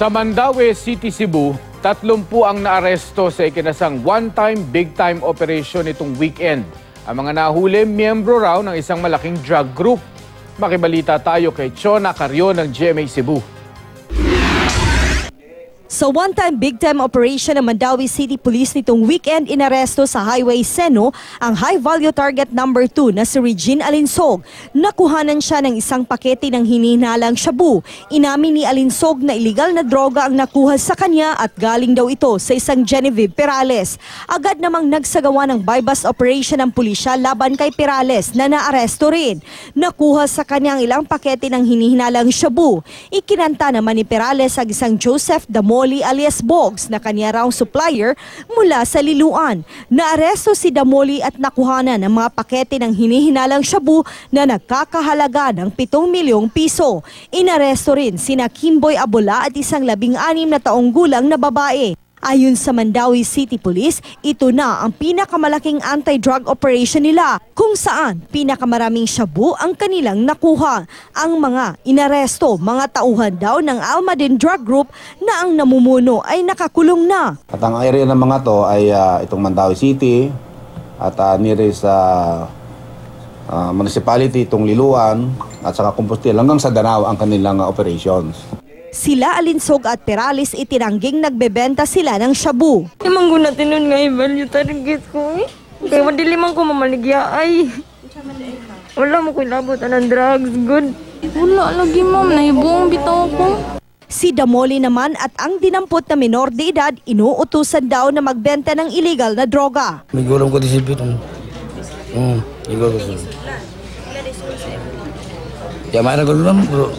Sa Mandaue City, Cebu, 30 ang naaresto sa ikinasang one-time, big-time operation itong weekend. Ang mga nahuli, miyembro raw ng isang malaking drug group. Makibalita tayo kay Chona Carrion ng GMA Cebu. Sa one-time big-time operation ng Mandaue City Police nitong weekend, inaresto sa Highway Seno ang high-value target number 2 na si Regine Alinsog. Nakuhanan siya ng isang pakete ng hinihinalang shabu. Inamin ni Alinsog na iligal na droga ang nakuha sa kanya at galing daw ito sa isang Genevieve Perales. Agad namang nagsagawa ng bypass operation ng pulisya laban kay Perales na naaresto rin. Nakuha sa kanya ang ilang pakete ng hinihinalang shabu. Ikinanta naman ni Perales ang isang Joseph Damoli alias Bogs na kanya raw supplier mula sa Liloan. Naaresto si Damoli at nakuhanan ng mga pakete ng hinihinalang shabu na nagkakahalaga ng 7 milyong piso. Inaresto rin sina Kimboy Abola at isang 16 na taong gulang na babae. Ayon sa Mandaue City Police, ito na ang pinakamalaking anti-drug operation nila kung saan pinakamaraming shabu ang kanilang nakuha. Ang mga inaresto, mga tauhan daw ng Almaden Drug Group na ang namumuno ay nakakulong na. At ang area ng mga to ay itong Mandaue City at nearest municipality itong Liloan at saka Compostela hanggang sa Danao ang kanilang operations. Sila Alinsog at Perales itinangging nagbebenta sila ng shabu. Imang guna tinon nga i-value target ko eh. Kaya madili man ko mamaligya ay. Wala mo ko ilabot ng drugs, good. Wala lagi ma'am, nahibuong bitaw ko. Si Damoli naman at ang dinampot na minor de edad inuutusan daw na magbenta ng illegal na droga. May gulong ko disipit. Igol ko siya. Ya, mayroon ko lang, bro.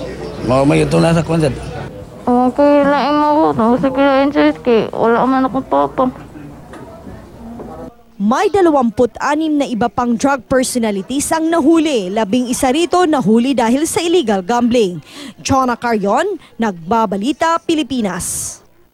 May ito nasa konsert. Kilain mo ko, sa kilain sa iski, wala man akong papa. May 26 na iba pang drug personalities ang nahuli. 11 rito nahuli dahil sa illegal gambling. Chona Carrion, Nagbabalita, Pilipinas.